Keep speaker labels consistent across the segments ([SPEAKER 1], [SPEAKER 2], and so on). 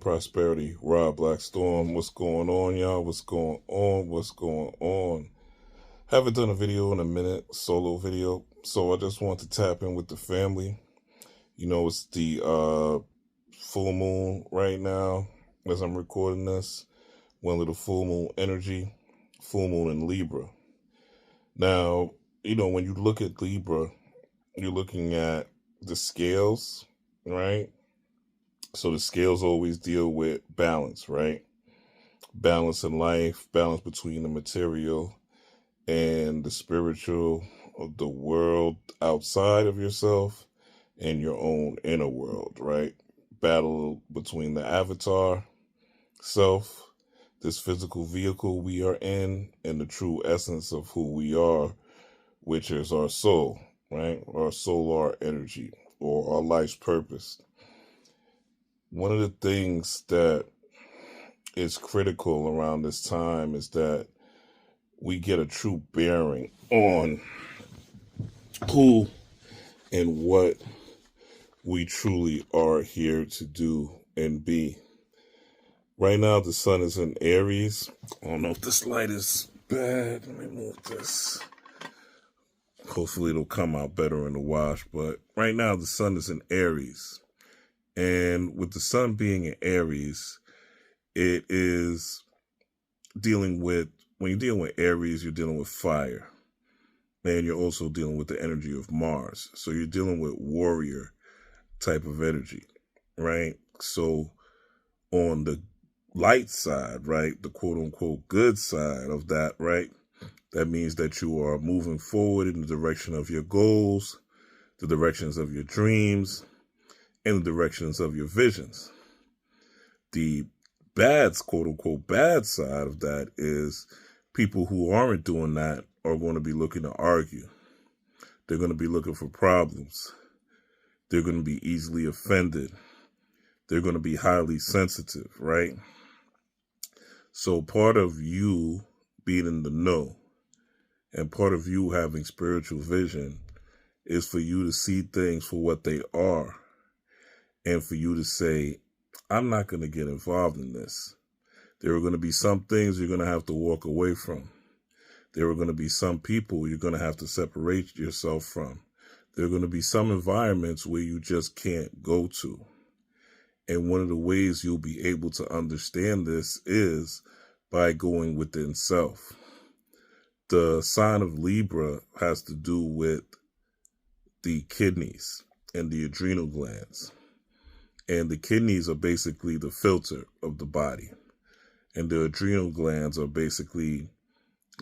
[SPEAKER 1] prosperity. Rob Black Storm. What's going on, y'all? What's going on? What's going on? Haven't done a video in a minute, solo video. So I just want to tap in with the family. You know, it's the full moon right now as I'm recording this. One of the full moon energy, full moon in Libra. Now, you know, when you look at Libra, you're looking at the scales, right? So the scales always deal with balance, right? Balance in life, balance between the material and the spiritual, of the world outside of yourself and your own inner world, right? Battle between the avatar self, this physical vehicle we are in, and the true essence of who we are, which is our soul, right? Our solar energy or our life's purpose. One of the things that is critical around this time is that we get a true bearing on who and what we truly are here to do and be. Right now, the sun is in Aries. I don't know if this light is bad. Let me move this. Hopefully it'll come out better in the wash. But right now, the sun is in Aries. And with the sun being in Aries, it is dealing with, when you're dealing with Aries, you're dealing with fire. And you're also dealing with the energy of Mars. So you're dealing with warrior type of energy, right? So on the light side, right, the quote unquote good side of that, right, that means that you are moving forward in the direction of your goals, the directions of your dreams, and the directions of your visions. The bad, quote unquote, bad side of that is people who aren't doing that are going to be looking to argue. They're going to be looking for problems. They're going to be easily offended. They're going to be highly sensitive, right? So part of you being in the know and part of you having spiritual vision is for you to see things for what they are. And for you to say, I'm not going to get involved in this. There are going to be some things you're going to have to walk away from. There are going to be some people you're going to have to separate yourself from. There are going to be some environments where you just can't go to. And one of the ways you'll be able to understand this is by going within self. The sign of Libra has to do with the kidneys and the adrenal glands. And the kidneys are basically the filter of the body. And the adrenal glands are basically,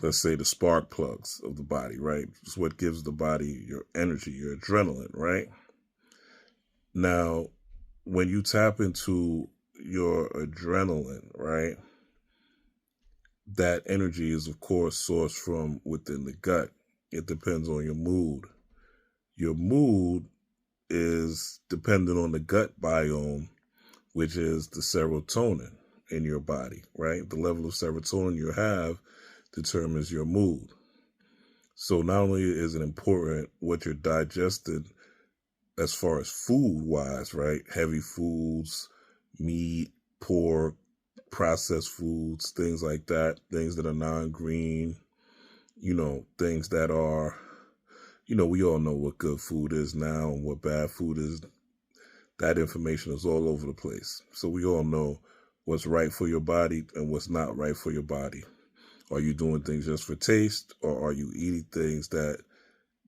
[SPEAKER 1] let's say, the spark plugs of the body, right? It's what gives the body your energy, your adrenaline, right? Now, when you tap into your adrenaline, right, that energy is, of course, sourced from within the gut. It depends on your mood. Your mood is dependent on the gut biome, which is the serotonin in your body, right? The level of serotonin you have determines your mood. So not only is it important what you're digesting as far as food-wise, right? Heavy foods, meat, pork, processed foods, things like that, things that are non-green, you know, things that are, you know, we all know what good food is now and what bad food is. That information is all over the place. So we all know what's right for your body and what's not right for your body. Are you doing things just for taste, or are you eating things that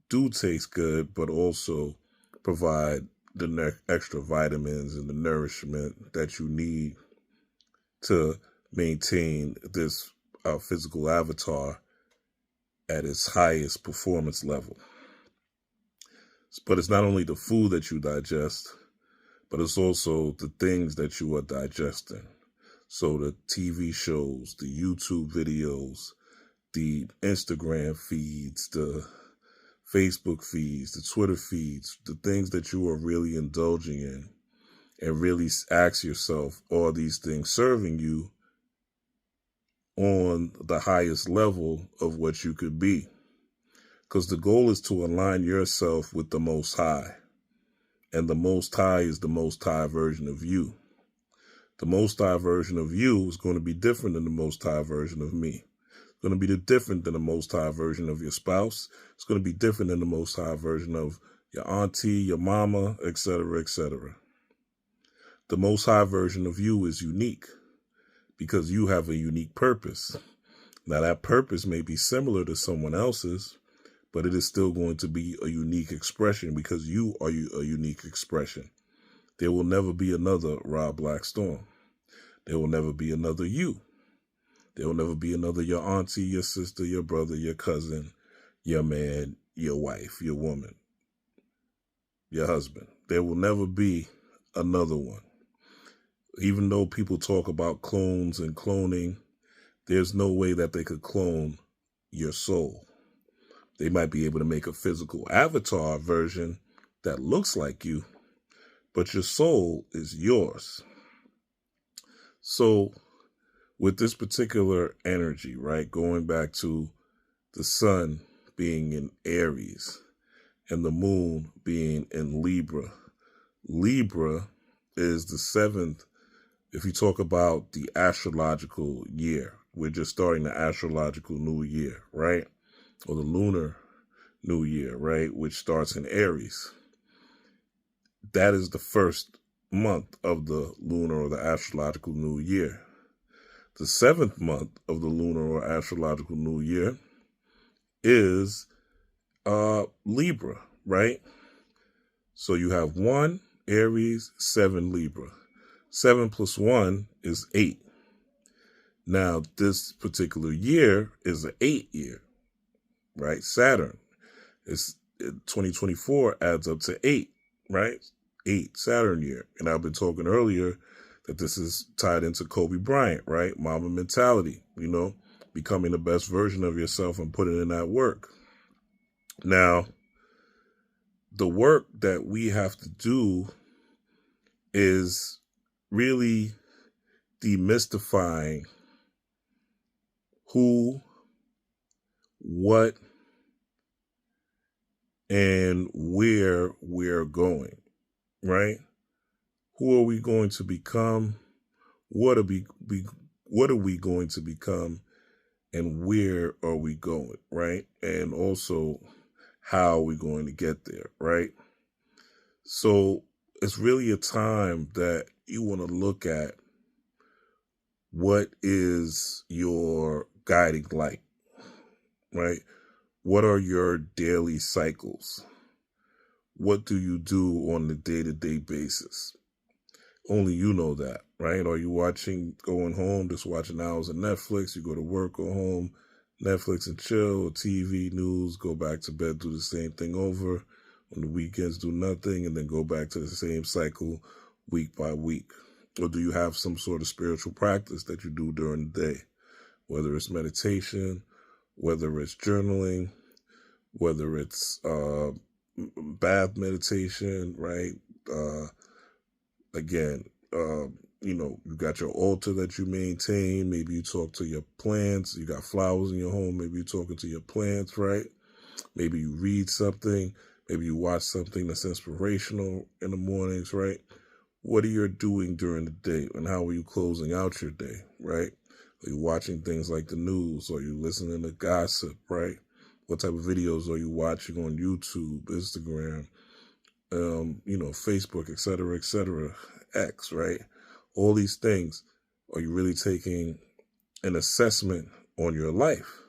[SPEAKER 1] do taste good, but also provide the extra vitamins and the nourishment that you need to maintain this physical avatar at its highest performance level? But it's not only the food that you digest, but it's also the things that you are digesting. So the TV shows, the YouTube videos, the Instagram feeds, the Facebook feeds, the Twitter feeds, the things that you are really indulging in, and really ask yourself, are these things serving you on the highest level of what you could be? Because the goal is to align yourself with the Most High. And the Most High is the Most High version of you. The Most High version of you is going to be different than the Most High version of me. It's going to be different than the Most High version of your spouse. It's going to be different than the Most High version of your auntie, your mama, etc., etc. The Most High version of you is unique because you have a unique purpose. Now, that purpose may be similar to someone else's, but it is still going to be a unique expression because you are a unique expression. There will never be another Rob Blackstorm. There will never be another you. There will never be another your auntie, your sister, your brother, your cousin, your man, your wife, your woman, your husband. There will never be another one. Even though people talk about clones and cloning, there's no way that they could clone your soul. They might be able to make a physical avatar version that looks like you, but your soul is yours. So with this particular energy, right, going back to the sun being in Aries and the moon being in Libra. Libra is the 7th. If you talk about the astrological year, we're just starting the astrological new year, right? Or the lunar new year, right? Which starts in Aries. That is the first month of the lunar or the astrological new year. The 7th month of the lunar or astrological new year is Libra, right? So you have 1 Aries, 7 Libra. 7 plus 1 is 8. Now, this particular year is an 8 year, right? Saturn is 2024 adds up to 8, right? 8 Saturn year. And I've been talking earlier that this is tied into Kobe Bryant, right? Mama mentality, becoming the best version of yourself and putting in that work. Now, the work that we have to do is really demystifying who, what, and where we're going, right? Who are we going to become? What are we going to become? And where are we going, right? And also, how are we going to get there, right? So it's really a time that you want to look at what is your guiding light, right? What are your daily cycles? What do you do on a day-to-day basis? Only you know that, right? Are you going home, just watching hours of Netflix? You go to work, go home, Netflix and chill, or TV, news, go back to bed, do the same thing over. On the weekends, do nothing, and then go back to the same cycle week by week. Or do you have some sort of spiritual practice that you do during the day? Whether it's meditation, whether it's journaling, whether it's bath meditation, right? You got your altar that you maintain. Maybe you talk to your plants. You got flowers in your home. Maybe you're talking to your plants, right? Maybe you read something. Maybe you watch something that's inspirational in the mornings, right? What are you doing during the day, and how are you closing out your day, right? Are you watching things like the news? Are you listening to gossip, right? What type of videos are you watching on YouTube, Instagram, Facebook, et cetera, X, right? All these things. Are you really taking an assessment on your life?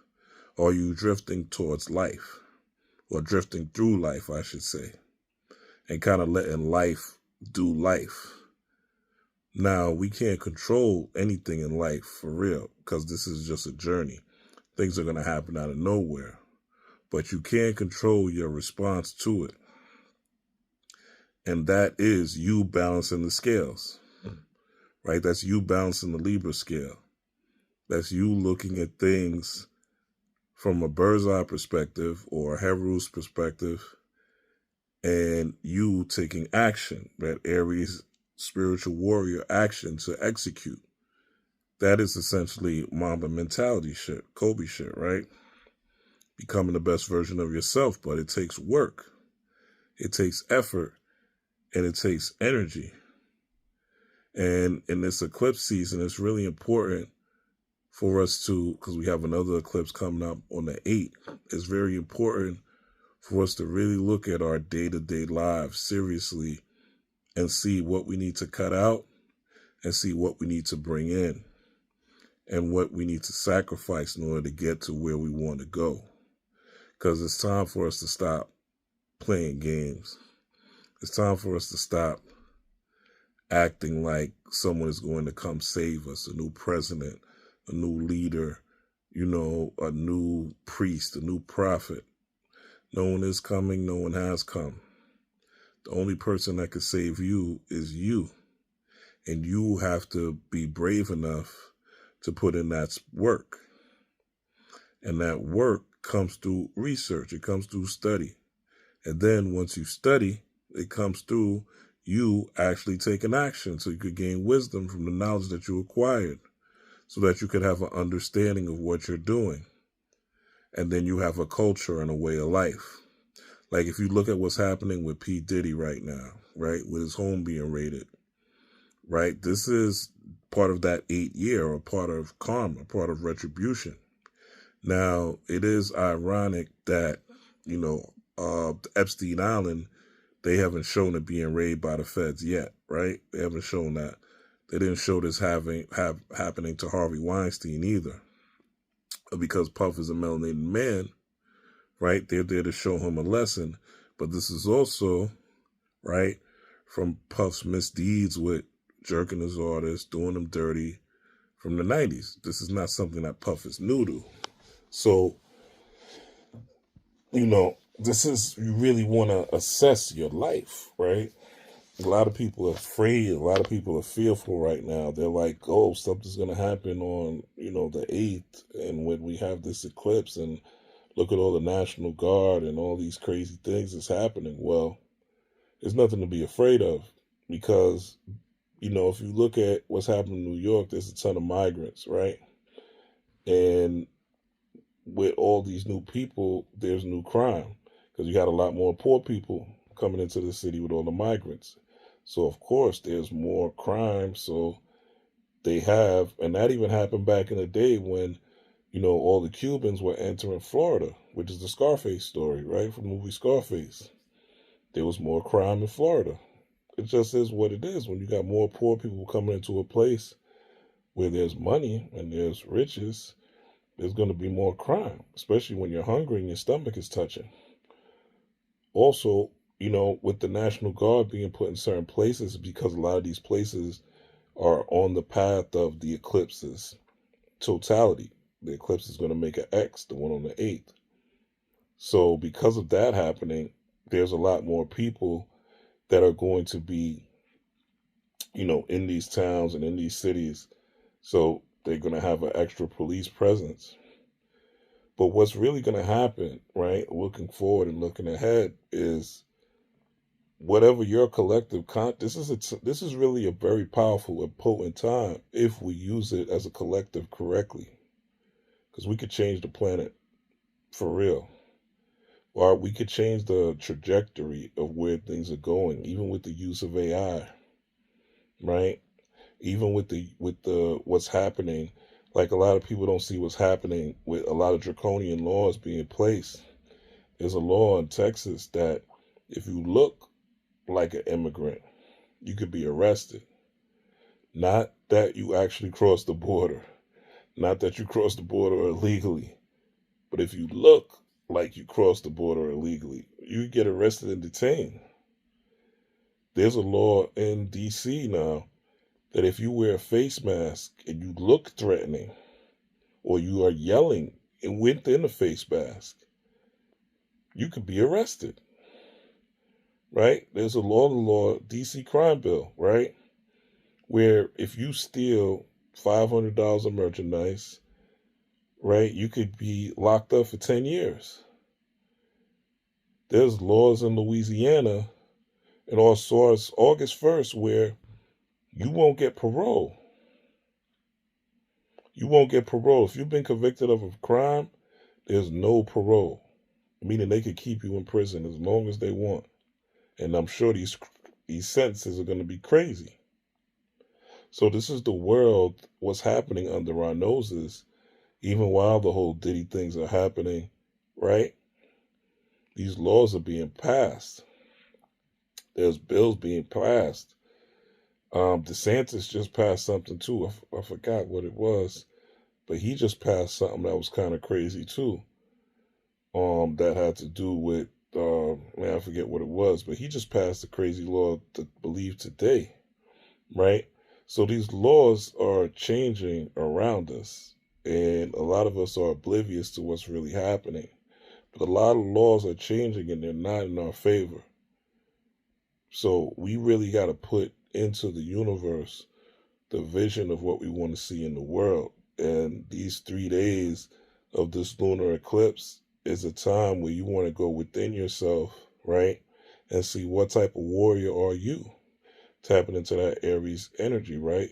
[SPEAKER 1] Or are you drifting towards life? Or drifting through life, I should say, and kind of letting life do life. Now, we can't control anything in life for real, because this is just a journey. Things are going to happen out of nowhere, but you can control your response to it. And that is you balancing the scales, right? That's you balancing the Libra scale. That's you looking at things from a bird's eye perspective or a Heru's perspective, and you taking action, that Aries spiritual warrior action to execute. That is essentially Mamba mentality shit, Kobe shit, right? Becoming the best version of yourself, but it takes work. It takes effort, and it takes energy. And in this eclipse season, it's really important for us to, because we have another eclipse coming up on the 8th, it's very important for us to really look at our day-to-day lives seriously and see what we need to cut out and see what we need to bring in and what we need to sacrifice in order to get to where we want to go. Because it's time for us to stop playing games. It's time for us to stop acting like someone is going to come save us, a new president, a new leader, a new priest, a new prophet. No one is coming, no one has come. The only person that can save you is you. And you have to be brave enough to put in that work. And that work comes through research. It comes through study. And then once you study, it comes through you actually taking action so you could gain wisdom from the knowledge that you acquired so that you could have an understanding of what you're doing. And then you have a culture and a way of life. Like if you look at what's happening with P. Diddy right now, right, with his home being raided, right, this is part of that 8th year or part of karma, part of retribution. Now, it is ironic that, Epstein Island, they haven't shown it being raided by the feds yet, right? They haven't shown that. They didn't show this happening to Harvey Weinstein either. Because Puff is a melanated man, right? They're there to show him a lesson. But this is also, right, from Puff's misdeeds with jerking his artists, doing them dirty from the 90s. This is not something that Puff is new to. So, this is, you really want to assess your life, right? A lot of people are afraid. A lot of people are fearful right now. They're like, oh, something's going to happen on, the 8th. And when we have this eclipse and look at all the National Guard and all these crazy things that's happening. Well, there's nothing to be afraid of because, if you look at what's happening in New York, there's a ton of migrants, right? And with all these new people, there's new crime because you got a lot more poor people coming into the city with all the migrants. So, of course, there's more crime. So they have, and that even happened back in the day when, all the Cubans were entering Florida, which is the Scarface story, right? From the movie Scarface. There was more crime in Florida. It just is what it is. When you got more poor people coming into a place where there's money and there's riches, there's going to be more crime, especially when you're hungry and your stomach is touching. Also, with the National Guard being put in certain places, because a lot of these places are on the path of the eclipse's totality. The eclipse is going to make an X, the one on the 8th. So because of that happening, there's a lot more people that are going to be, in these towns and in these cities. So they're going to have an extra police presence. But what's really going to happen, right, looking forward and looking ahead, is whatever your collective this is really a very powerful and potent time if we use it as a collective correctly. Because we could change the planet for real. Or we could change the trajectory of where things are going, even with the use of AI, right? Even with the what's happening. Like a lot of people don't see what's happening with a lot of draconian laws being placed. There's a law in Texas that if you look like an immigrant, you could be arrested. Not that you actually crossed the border. Not that you crossed the border illegally. But if you look like you crossed the border illegally, you get arrested and detained. There's a law in D.C. now that if you wear a face mask and you look threatening, or you are yelling within a face mask, you could be arrested, right? There's a law, DC crime bill, right? Where if you steal $500 of merchandise, right, you could be locked up for 10 years. There's laws in Louisiana and also August 1st where you won't get parole. You won't get parole. If you've been convicted of a crime, there's no parole. Meaning they could keep you in prison as long as they want. And I'm sure these sentences are going to be crazy. So this is the world, what's happening under our noses, even while the whole Diddy things are happening, right? These laws are being passed. There's bills being passed. DeSantis just passed something too. I forgot what it was, but he just passed something that was kind of crazy too. That had to do with man, I forget what it was, but he just passed a crazy law to believe today, right? So these laws are changing around us, and a lot of us are oblivious to what's really happening. But a lot of laws are changing, and they're not in our favor. So we really got to put into the universe the vision of what we want to see in the world. And these 3 days of this lunar eclipse is a time where you want to go within yourself, right? And see what type of warrior are you? Tapping into that Aries energy, right?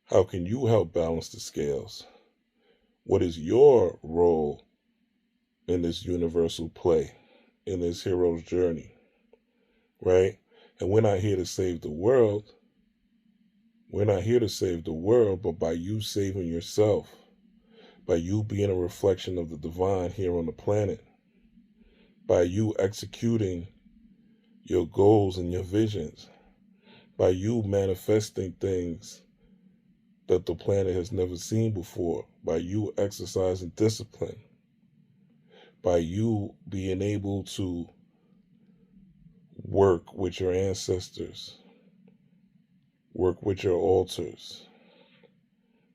[SPEAKER 1] How can you help balance the scales? What is your role in this universal play, in this hero's journey, right? And we're not here to save the world. We're not here to save the world, but by you saving yourself, by you being a reflection of the divine here on the planet, by you executing your goals and your visions, by you manifesting things that the planet has never seen before, by you exercising discipline, by you being able to work with your ancestors, work with your altars,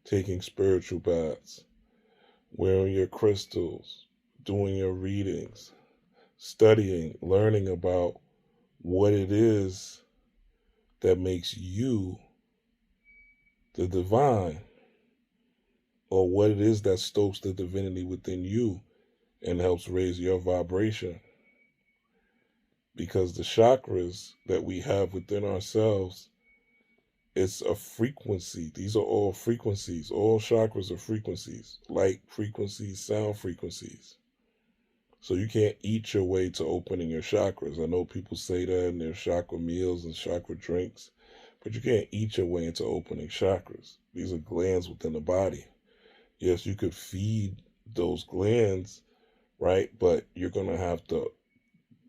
[SPEAKER 1] taking spiritual baths, wearing your crystals, doing your readings, studying, learning about what it is that makes you the divine, or what it is that stokes the divinity within you and helps raise your vibration. Because the chakras that we have within ourselves, it's a frequency. These are all frequencies. All chakras are frequencies. Light frequencies, sound frequencies. So you can't eat your way to opening your chakras. I know people say that in their chakra meals and chakra drinks, but you can't eat your way into opening chakras. These are glands within the body. Yes, you could feed those glands, right? But you're going to have to,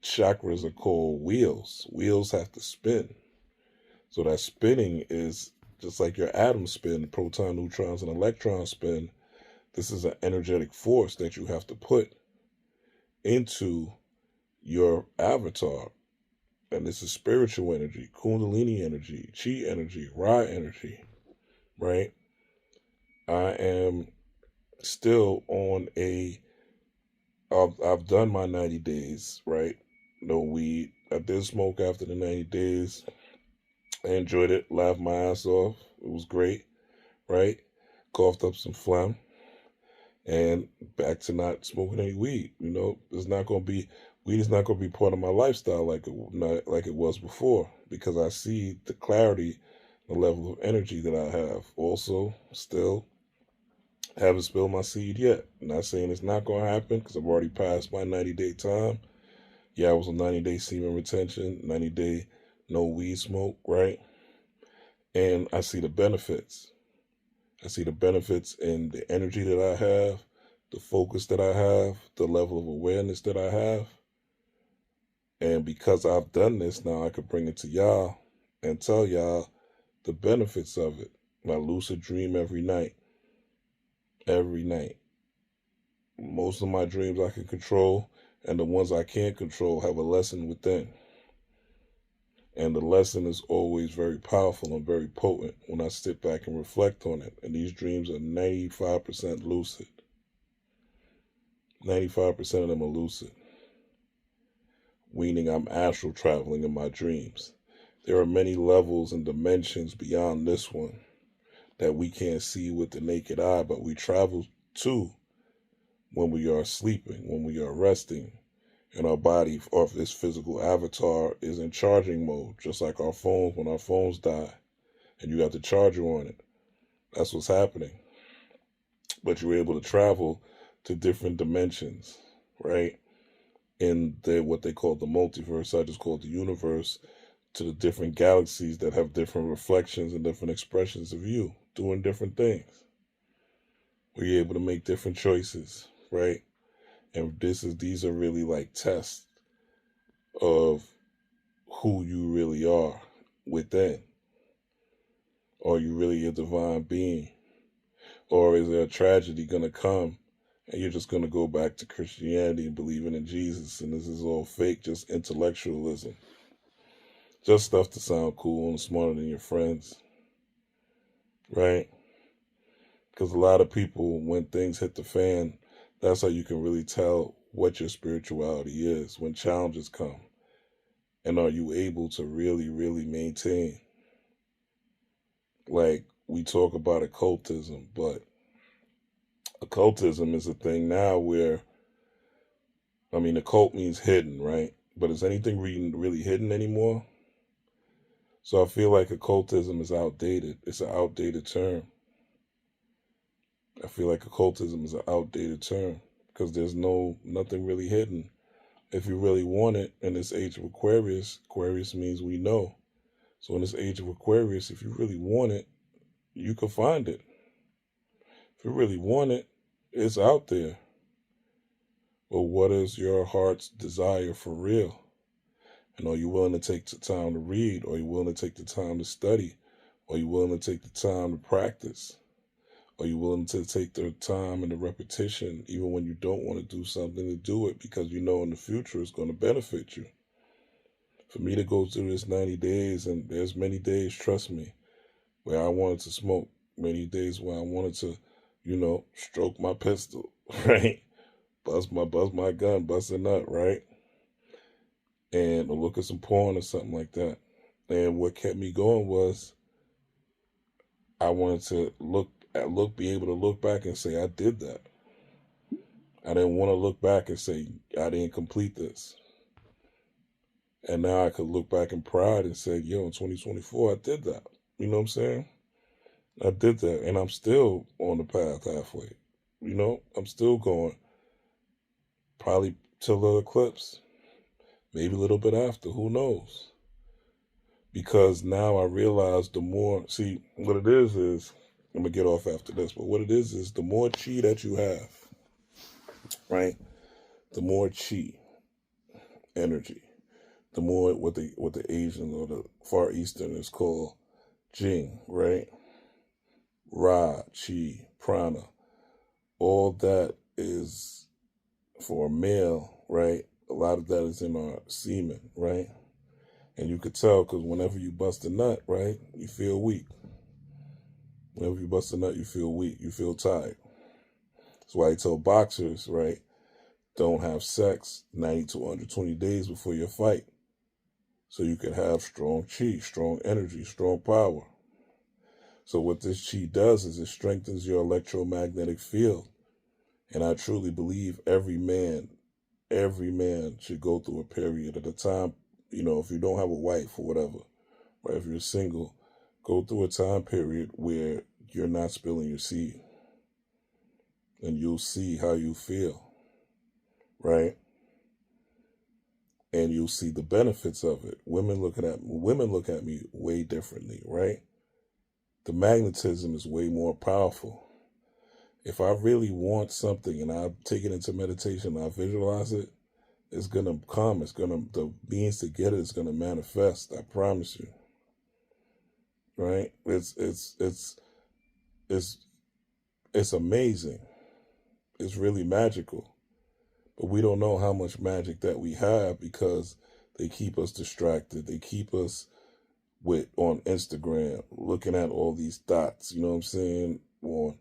[SPEAKER 1] chakras are called wheels. Wheels have to spin. So that spinning is just like your atoms spin, proton, neutrons, and electrons spin. This is an energetic force that you have to put into your avatar. And this is spiritual energy, kundalini energy, chi energy, ra energy, right? I am still on I've done my 90 days, right? No weed. I did smoke after the 90 days. I enjoyed it, laughed my ass off. It was great, right? Coughed up some phlegm, and back to not smoking any weed. You know, weed is not gonna be part of my lifestyle like it was before, because I see the clarity, the level of energy that I have. Also, still haven't spilled my seed yet. I'm not saying it's not gonna happen because I've already passed my 90-day time. Yeah, I was on 90-day semen retention, 90-day no weed smoke, right? And I see the benefits. I see the benefits in the energy that I have, the focus that I have, the level of awareness that I have. And because I've done this, now I could bring it to y'all and tell y'all the benefits of it. I lucid dream every night. Every night. Most of my dreams I can control, and the ones I can't control have a lesson within. And the lesson is always very powerful and very potent when I sit back and reflect on it. And these dreams are 95% lucid. 95% of them are lucid. Meaning I'm astral traveling in my dreams. There are many levels and dimensions beyond this one that we can't see with the naked eye, but we travel to when we are sleeping, when we are resting, and our body, or this physical avatar, is in charging mode, just like our phones when our phones die, and you have the charger on it. That's what's happening. But you're able to travel to different dimensions, right? In what they call the multiverse, I just call it the universe, to the different galaxies that have different reflections and different expressions of you doing different things, where you're able to make different choices, right? And these are really like tests of who you really are within. Are you really a divine being? Or is there a tragedy going to come and you're just going to go back to Christianity and believing in Jesus, and this is all fake, just intellectualism? Just stuff to sound cool and smarter than your friends, right? Because a lot of people, when things hit the fan, that's how you can really tell what your spirituality is when challenges come. And are you able to really, really maintain? Like, we talk about occultism, but occultism is a thing now where, I mean, occult means hidden, right? But is anything really hidden anymore? So I feel like occultism is outdated. It's an outdated term. I feel like occultism is an outdated term because there's nothing really hidden. If you really want it in this age of Aquarius, Aquarius means we know. So in this age of Aquarius, if you really want it, you can find it. If you really want it, it's out there. But what is your heart's desire for real? And are you willing to take the time to read? Are you willing to take the time to study? Are you willing to take the time to practice? Are you willing to take the time and the repetition, even when you don't want to do something, to do it because you know in the future it's going to benefit you? For me to go through this 90 days, and there's many days, trust me, where I wanted to smoke, many days where I wanted to, stroke my pistol, right? Bust my gun, bust a nut, right? And look at some porn or something like that. And what kept me going was I wanted to be able to look back and say, I did that. I didn't want to look back and say, I didn't complete this. And now I could look back in pride and say, yo, in 2024, I did that. You know what I'm saying? I did that. And I'm still on the path halfway. I'm still going probably till the eclipse. Maybe a little bit after. Who knows? Because now I realize the more, see, what it is, I'm going to get off after this, but what it is the more chi that you have, right? The more chi energy, the more what the Asian or the Far Eastern is called Jing, right? Ra, chi, prana, all that is for a male, right? A lot of that is in our semen, right? And you could tell because whenever you bust a nut, right, you feel weak. Whenever you bust a nut, you feel weak. You feel tired. That's why I tell boxers, right, don't have sex 90 to 120 days before your fight. So you can have strong chi, strong energy, strong power. So what this chi does is it strengthens your electromagnetic field. And I truly believe every man should go through a period at a time. If you don't have a wife or whatever, right? If you're single, go through a time period where you're not spilling your seed. And you'll see how you feel, right? And you'll see the benefits of it. Women look at me way differently, right? The magnetism is way more powerful. If I really want something and I take it into meditation and I visualize it, it's gonna come. The means to get it is gonna manifest. I promise you. Right? It's amazing. It's really magical. But we don't know how much magic that we have because they keep us distracted. They keep us on Instagram looking at all these dots, you know what I'm saying, on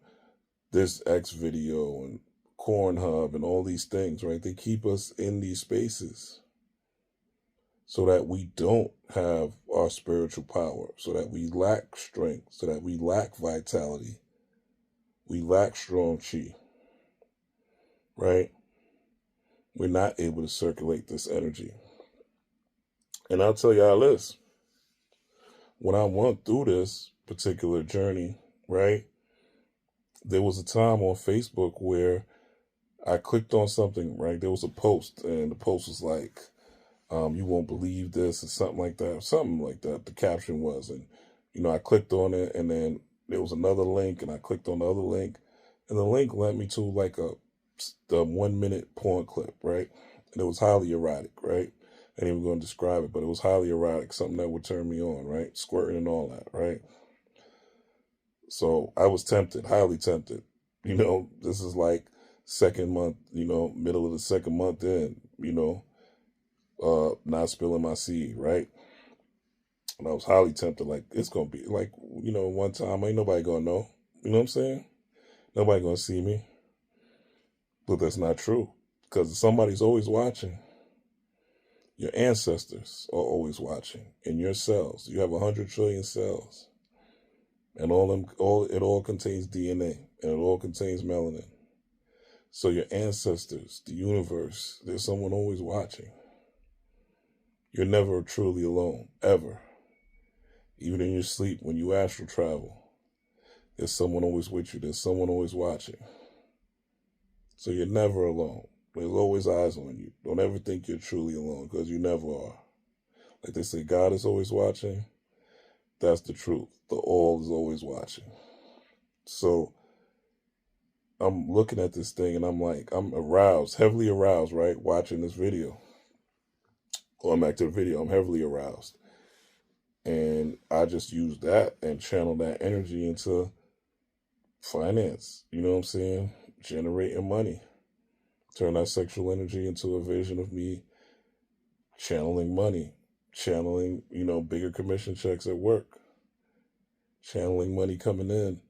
[SPEAKER 1] this X video and Cornhub and all these things, right? They keep us in these spaces so that we don't have our spiritual power, so that we lack strength, so that we lack vitality, we lack strong chi, right? We're not able to circulate this energy. And I'll tell y'all this, when I went through this particular journey, right, there was a time on Facebook where I clicked on something, right? There was a post, and the post was like, You won't believe this, or something like that. The caption was, and I clicked on it, and then there was another link, and I clicked on the other link, and the link led me to like the 1 minute porn clip, right? And it was highly erotic, right? I ain't even going to describe it, but it was highly erotic, something that would turn me on, right? Squirting and all that, right? So I was tempted, highly tempted. This is like second month, middle of the second month in, not spilling my seed, right? And I was highly tempted, like, it's going to be like, one time, ain't nobody going to know. You know what I'm saying? Nobody going to see me. But that's not true, because somebody's always watching. Your ancestors are always watching in your cells. You have 100 trillion cells, and it all contains DNA, and it all contains melanin. So your ancestors, the universe, there's someone always watching. You're never truly alone, ever. Even in your sleep, when you astral travel, there's someone always with you. There's someone always watching. So you're never alone. There's always eyes on you. Don't ever think you're truly alone, because you never are. Like they say, God is always watching. That's the truth. The all is always watching. So I'm looking at this thing, and I'm like, I'm aroused, heavily aroused, right? Watching this video. Going back to the video, I'm heavily aroused. And I just use that and channel that energy into finance. You know what I'm saying? Generating money. Turn that sexual energy into a vision of me channeling money. Channeling, bigger commission checks at work. Channeling money coming in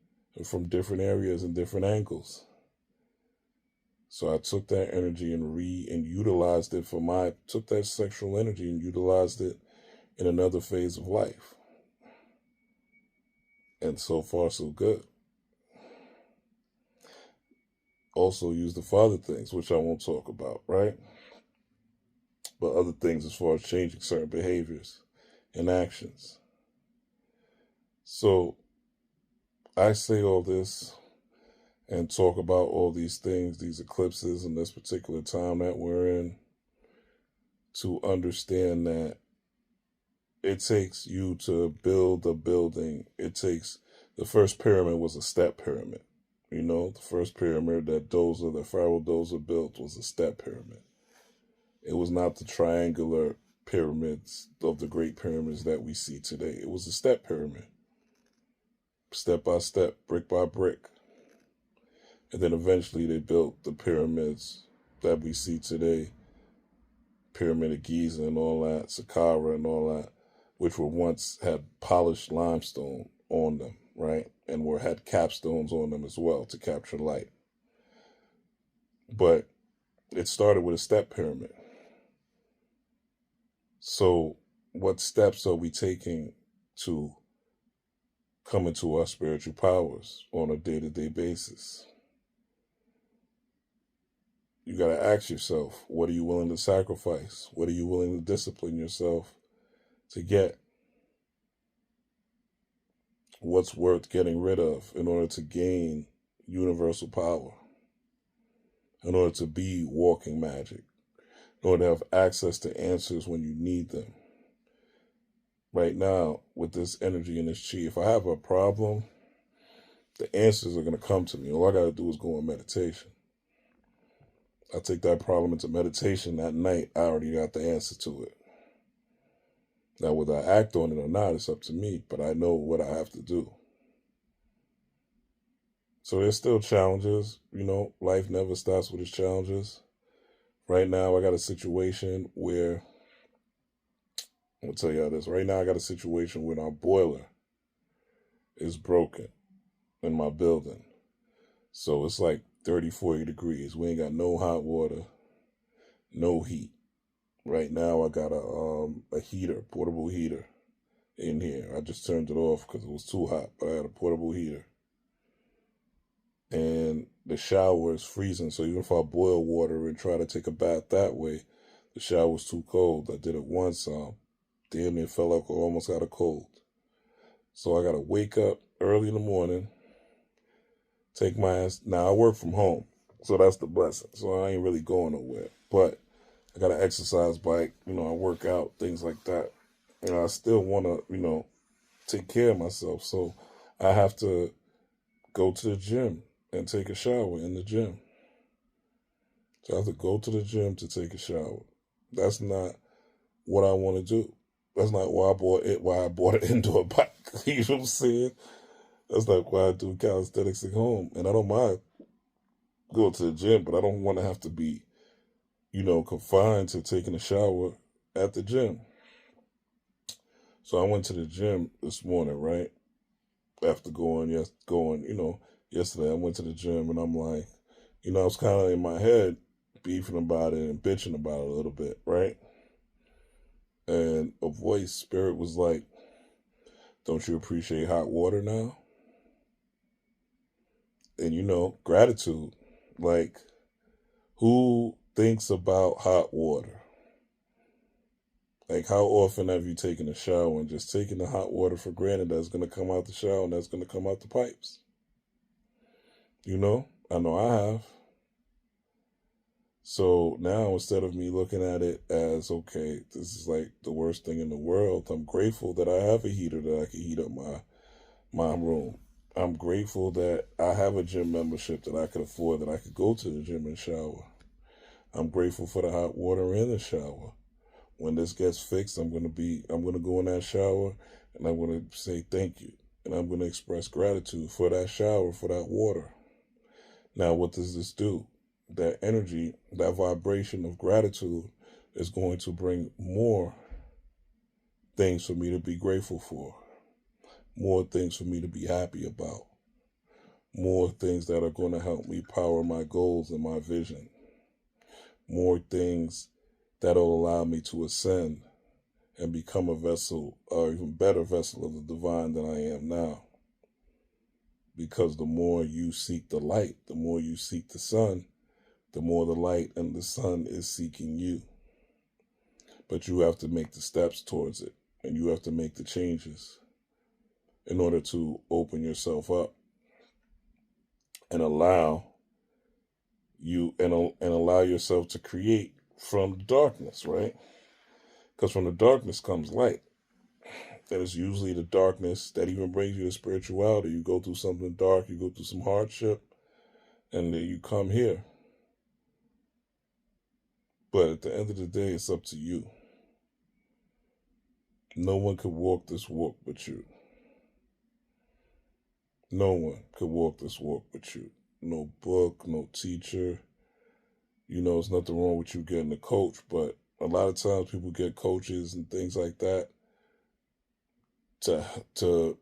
[SPEAKER 1] from different areas and different angles. So I took that energy and utilized it took that sexual energy and utilized it in another phase of life. And so far, so good. Also use the father things, which I won't talk about, right? But other things as far as changing certain behaviors and actions. So I say all this and talk about all these things, these eclipses in this particular time that we're in, to understand that it takes you to build a building. The first pyramid was a step pyramid. The first pyramid that Pharaoh Dozer built was a step pyramid. It was not the triangular pyramids of the great pyramids that we see today. It was a step pyramid. Step by step, brick by brick. And then eventually they built the pyramids that we see today. Pyramid of Giza and all that, Saqqara and all that, which once had polished limestone on them, right? And had capstones on them as well to capture light. But it started with a step pyramid. So what steps are we taking to come into our spiritual powers on a day-to-day basis? You got to ask yourself, what are you willing to sacrifice? What are you willing to discipline yourself to get? What's worth getting rid of in order to gain universal power? In order to be walking magic? In order to have access to answers when you need them? Right now, with this energy and this chi, if I have a problem, the answers are going to come to me. All I got to do is go in meditation. I take that problem into meditation that night. I already got the answer to it. Now, whether I act on it or not, it's up to me, but I know what I have to do. So there's still challenges. Life never stops with its challenges. Right now, I got a situation where, I'm going to tell you how this. Right now, I got a situation where our boiler is broken in my building. So it's like 30, 40 degrees. We ain't got no hot water, no heat. Right now, I got a heater, portable heater in here. I just turned it off because it was too hot, but I had a portable heater. And the shower is freezing, so even if I boil water and try to take a bath that way, the shower was too cold. I did it once, damn near fell out, almost got a cold. So I got to wake up early in the morning, take my ass. Now, I work from home, so that's the blessing. So I ain't really going nowhere. But I got an exercise bike. I work out, things like that. And I still want to, take care of myself. So I have to go to the gym and take a shower in the gym. So I have to go to the gym to take a shower. That's not what I want to do. That's not why I bought an indoor bike. You know what I'm saying? That's not why I do calisthenics at home. And I don't mind going to the gym, but I don't want to have to be, confined to taking a shower at the gym. So I went to the gym this morning, right? After yesterday I went to the gym and I'm like, I was kind of in my head beefing about it and bitching about it a little bit, right? And a voice, spirit was like, don't you appreciate hot water now? And gratitude. Like, who thinks about hot water? Like, how often have you taken a shower and just taken the hot water for granted that's going to come out the shower and that's going to come out the pipes? I know I have. So now, instead of me looking at it as, okay, this is like the worst thing in the world, I'm grateful that I have a heater that I can heat up my room. I'm grateful that I have a gym membership that I could afford, that I could go to the gym and shower. I'm grateful for the hot water in the shower. When this gets fixed, I'm going to go in that shower and I'm going to say thank you. And I'm going to express gratitude for that shower, for that water. Now, what does this do? That energy, that vibration of gratitude is going to bring more things for me to be grateful for, more things for me to be happy about, more things that are going to help me power my goals and my vision, more things that will allow me to ascend and become a vessel, or even better vessel of the divine than I am now. Because the more you seek the light, the more you seek the sun, the more the light and the sun is seeking you. But you have to make the steps towards it, and you have to make the changes in order to open yourself up and allow yourself to create from the darkness, right? Because from the darkness comes light. That is usually the darkness that even brings you to spirituality. You go through something dark, you go through some hardship, and then you come here. But at the end of the day, it's up to you. No one could walk this walk but you. No one could walk this walk but you. No book, no teacher. There's nothing wrong with you getting a coach, but a lot of times people get coaches and things like that to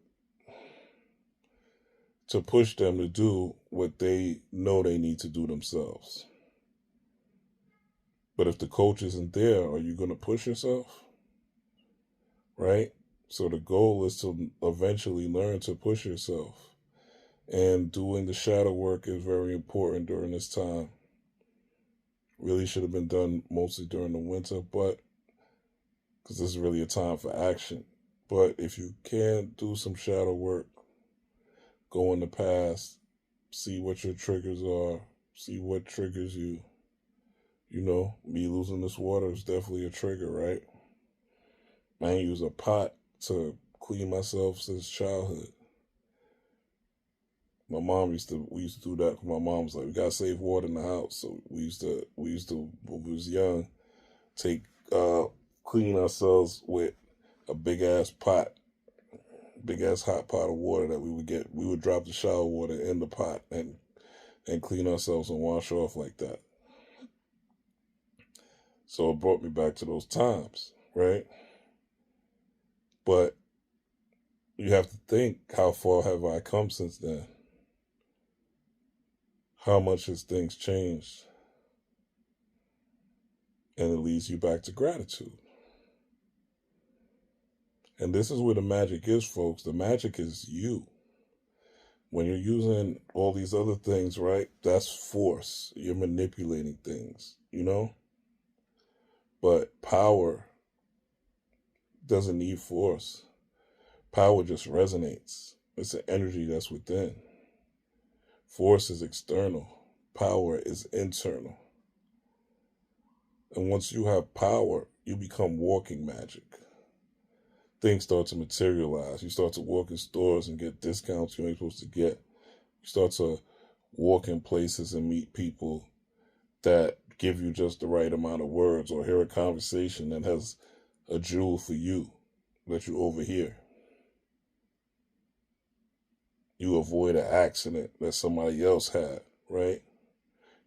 [SPEAKER 1] push them to do what they know they need to do themselves. But if the coach isn't there, are you going to push yourself? Right? So the goal is to eventually learn to push yourself. And doing the shadow work is very important during this time. Really should have been done mostly during the winter, but because this is really a time for action. But if you can do some shadow work, go in the past, see what your triggers are, see what triggers you. Me losing this water is definitely a trigger, right? I ain't use a pot to clean myself since childhood. We used to do that. My mom was like, we gotta save water in the house. So we used to, when we was young, clean ourselves with a big ass hot pot of water that we would get. We would drop the shower water in the pot and clean ourselves and wash off like that. So it brought me back to those times, right? But you have to think, how far have I come since then? How much has things changed? And it leads you back to gratitude. And this is where the magic is, folks. The magic is you. When you're using all these other things, right, that's force. You're manipulating things, But power doesn't need force. Power just resonates. It's an energy that's within. Force is external. Power is internal. And once you have power, you become walking magic. Things start to materialize. You start to walk in stores and get discounts you ain't supposed to get. You start to walk in places and meet people that give you just the right amount of words, or hear a conversation that has a jewel for you that you overhear. You avoid an accident that somebody else had, right?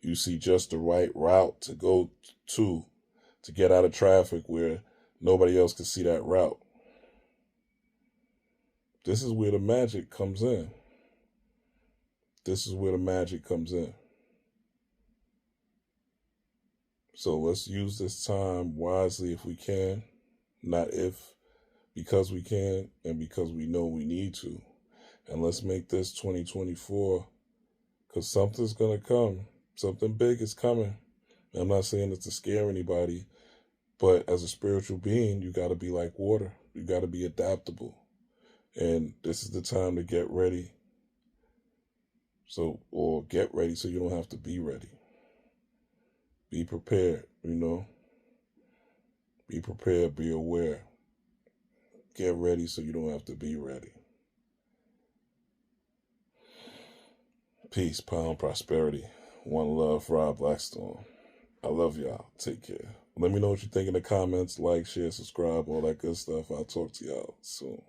[SPEAKER 1] You see just the right route to go to get out of traffic where nobody else can see that route. This is where the magic comes in. This is where the magic comes in. So let's use this time wisely if we can. Not if, because we can and because we know we need to. And let's make this 2024, because something's going to come. Something big is coming. I'm not saying it to scare anybody, but as a spiritual being, you got to be like water. You got to be adaptable. And this is the time to get ready. Or get ready so you don't have to be ready. Be prepared, Be prepared, be aware. Get ready so you don't have to be ready. Peace, power, and prosperity. One love, Rob Blackstone. I love y'all. Take care. Let me know what you think in the comments. Like, share, subscribe, all that good stuff. I'll talk to y'all soon.